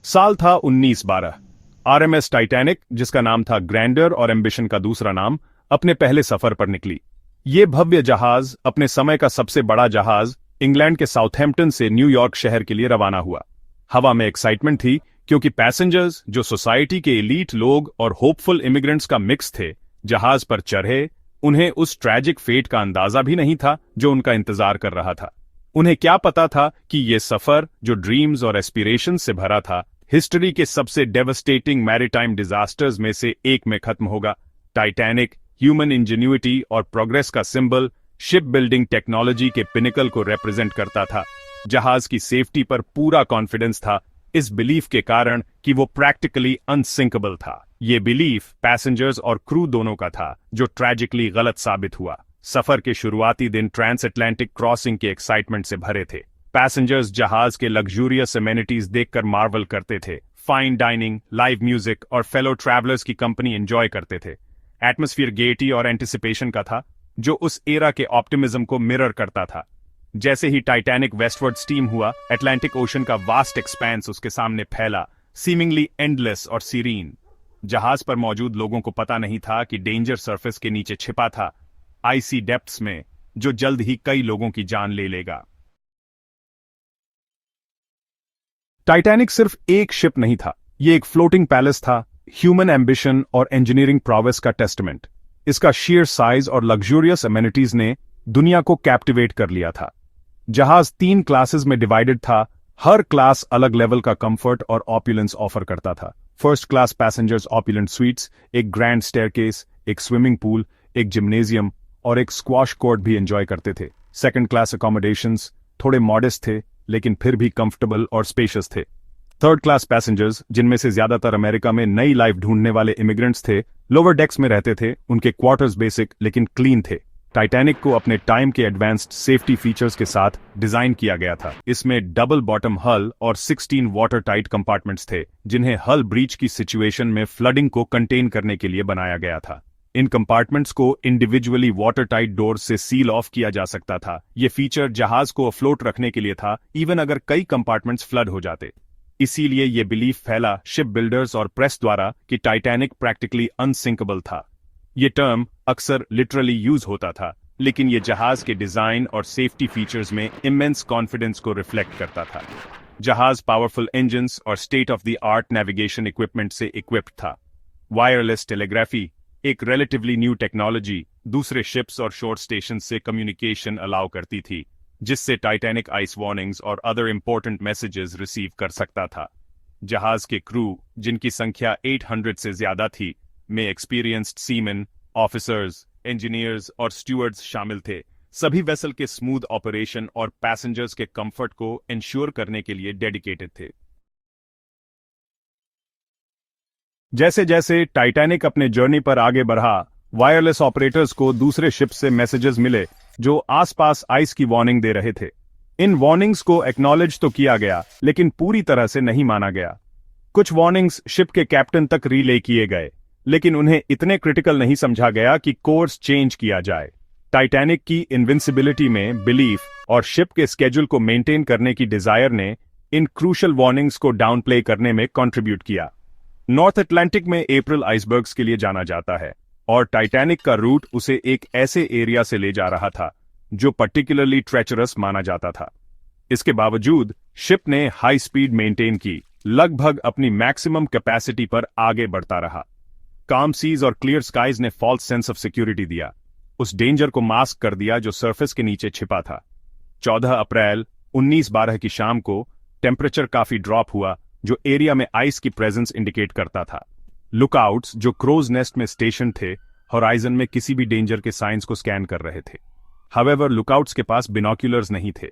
साल था 1912। RMS Titanic, जिसका नाम था ग्रैंडर और एम्बिशन का दूसरा नाम, अपने पहले सफर पर निकली। ये भव्य जहाज, अपने समय का सबसे बड़ा जहाज, इंग्लैंड के साउथहैम्पटन से न्यूयॉर्क शहर के लिए रवाना हुआ। हवा में एक्साइटमेंट थी, क्योंकि पैसेंजर्स, जो सोसाइटी के एलीट लोग और होपफुल इमिग्रेंट्स का मिक्स थे, जहाज पर चढ़े। उन्हें उस ट्रैजिक फेट का अंदाजा भी नहीं था जो उनका इंतजार कर रहा था। उन्हें क्या पता था कि ये सफर, जो ड्रीम्स और एस्पिरेशन से भरा था, हिस्ट्री के सबसे डेवस्टेटिंग मैरीटाइम डिजास्टर्स में से एक में खत्म होगा। टाइटैनिक ह्यूमन इंजेन्युइटी और प्रोग्रेस का सिंबल, शिप बिल्डिंग टेक्नोलॉजी के पिनिकल को रिप्रेजेंट करता था। जहाज की सेफ्टी पर पूरा कॉन्फिडेंस था, इस बिलीफ के कारण कि वो प्रैक्टिकली अनसिंकेबल था। ये बिलीफ पैसेंजर्स और क्रू दोनों का था, जो ट्रैजिकली गलत साबित हुआ। सफर के शुरुआती दिन ट्रांस अटलांटिक क्रॉसिंग के एक्साइटमेंट से भरे थे। पैसेंजर्स जहाज के लग्जूरियस एमेनिटीज देखकर मार्वल करते थे। फाइन डाइनिंग, लाइव म्यूजिक और फेलो ट्रैवलर्स की कंपनी एंजॉय करते थे। एटमॉस्फेयर गेटी और एंटिसिपेशन का था, जो उस एरा के ऑप्टिमिज्म को मिरर करता था। जैसे ही टाइटैनिक वेस्टवर्ड स्टीम हुआ, अटलांटिक ओशन का वास्ट एक्सपेंस उसके सामने फैला, सीमिंगली एंडलेस और सीरीन। जहाज पर मौजूद लोगों को पता नहीं था कि डेंजर सरफेस के नीचे छिपा था, आईसी डेप्थ्स में, जो जल्द ही कई लोगों की जान ले लेगा। टाइटैनिक सिर्फ एक शिप नहीं था, यह एक फ्लोटिंग पैलेस था, ह्यूमन एम्बिशन और इंजीनियरिंग प्रोग्रेस का टेस्टमेंट। इसका sheer साइज और लग्जूरियस एमेनिटीज ने दुनिया को कैप्टिवेट कर लिया था। जहाज 3 क्लासेस में डिवाइडेड था, हर क्लास अलग लेवल का कंफर्ट और ऑपुलेंस ऑफर करता था। First class passengers opulent sweets, एक ग्रैंड स्टेयरकेस, एक स्विमिंग पूल, एक जिम्नेजियम और एक स्क्वॉश कोर्ट भी एंजॉय करते थे। सेकंड क्लास अकोमोडेशंस थोड़े मॉडेस्ट थे, लेकिन फिर भी कंफर्टेबल और स्पेशियस थे। थर्ड क्लास पैसेंजर्स, जिनमें से ज्यादातर अमेरिका में नई लाइफ ढूंढने वाले इमिग्रेंट्स थे, लोअर डेक्स में रहते थे। उनके क्वार्टर्स बेसिक लेकिन क्लीन थे। टाइटैनिक को अपने टाइम के एडवांस्ड सेफ्टी फीचर्स के साथ डिजाइन किया गया था। इसमें डबल बॉटम हल और 16 वाटर टाइट कंपार्टमेंट्स थे, जिन्हें हल ब्रीच की सिचुएशन में फ्लडिंग को कंटेन करने के लिए बनाया गया था। इन कंपार्टमेंट्स को इंडिविजुअली वाटर टाइट डोर से सील ऑफ किया जा सकता था। यह फीचर जहाज को अफ्लोट रखने के लिए था, इवन अगर कई कंपार्टमेंट्स फ्लड हो जाते। इसीलिए यह बिलीफ फैला शिप बिल्डर्स और प्रेस द्वारा कि टाइटैनिक प्रैक्टिकली अनसिंकेबल था। यह टर्म अक्सर लिटरली यूज होता था, लेकिन यह जहाज के डिजाइन और सेफ्टी फीचर्स में इमेंस कॉन्फिडेंस को रिफ्लेक्ट करता था। जहाज पावरफुल इंजन्स और state of the art navigation equipment से इक्विप्ड था। वायरलेस टेलीग्राफी, एक रिलेटिवली न्यू टेक्नोलॉजी, दूसरे शिप्स और शोर स्टेशन से कम्युनिकेशन अलाउ करती थी, जिससे टाइटैनिक आइस वार्निंग्स और अदर इंपॉर्टेंट मैसेजेस रिसीव कर सकता था। जहाज के क्रू, जिनकी संख्या 800 से ज्यादा थी, में एक्सपीरियंस्ड सीमैन, ऑफिसर्स, इंजीनियर्स और स्टूवर्ड्स शामिल थे। सभी वेसल के स्मूथ ऑपरेशन और पैसेंजर्स के कंफर्ट को इंश्योर करने के लिए डेडिकेटेड थे। जैसे जैसे टाइटैनिक अपने जर्नी पर आगे बढ़ा, वायरलेस ऑपरेटर्स को दूसरे शिप से मैसेजेस मिले जो आसपास आइस की वार्निंग दे रहे थे। इन वार्निंग्स को एक्नॉलेज तो किया गया, लेकिन पूरी तरह से नहीं माना गया। कुछ वार्निंग्स शिप के कैप्टन तक रिले किए गए, लेकिन उन्हें इतने क्रिटिकल नहीं समझा गया कि कोर्स चेंज किया जाए। टाइटैनिक की इनविंसिबिलिटी में बिलीफ और शिप के स्केड्यूल को मेंटेन करने की डिजायर ने इन क्रूशल वार्निंग्स को डाउनप्ले करने में कंट्रीब्यूट किया। नॉर्थ अटलांटिक में अप्रैल आइसबर्ग्स के लिए जाना जाता है, और टाइटैनिक का रूट उसे एक ऐसे एरिया से ले जा रहा था जो पर्टिकुलरली ट्रेचरस माना जाता था। इसके बावजूद शिप ने हाई स्पीड मेंटेन की, लगभग अपनी मैक्सिमम कैपेसिटी पर आगे बढ़ता रहा। काम सीज और क्लियर स्काइज ने फॉल्स सेंस ऑफ सिक्योरिटी दिया, उस डेंजर को मास्क कर दिया जो सरफेस के नीचे छिपा था। 14 अप्रैल 1912 की शाम को टेम्परेचर काफी ड्रॉप हुआ, जो एरिया में आइस की प्रेजेंस इंडिकेट करता था। लुकआउट्स, जो क्रोज नेस्ट में स्टेशन थे, होराइजन में किसी भी डेंजर के साइंस को स्कैन कर रहे थे। हावेवर लुकआउट्स के पास बिनोक्यूलर्स नहीं थे,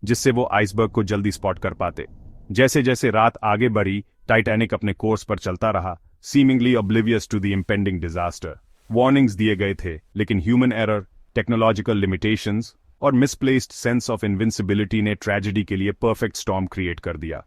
जिससे वो आइसबर्ग को जल्दी स्पॉट कर पाते। जैसे जैसे रात आगे बढ़ी, टाइटैनिक अपने कोर्स पर चलता रहा, seemingly oblivious to the impending disaster. Warnings दिए गए थे, लेकिन ह्यूमन एरर, टेक्नोलॉजिकल लिमिटेशंस और मिसप्लेस्ड सेंस ऑफ इनविंसिबिलिटी ने ट्रेजेडी के लिए परफेक्ट स्टॉर्म क्रिएट कर दिया।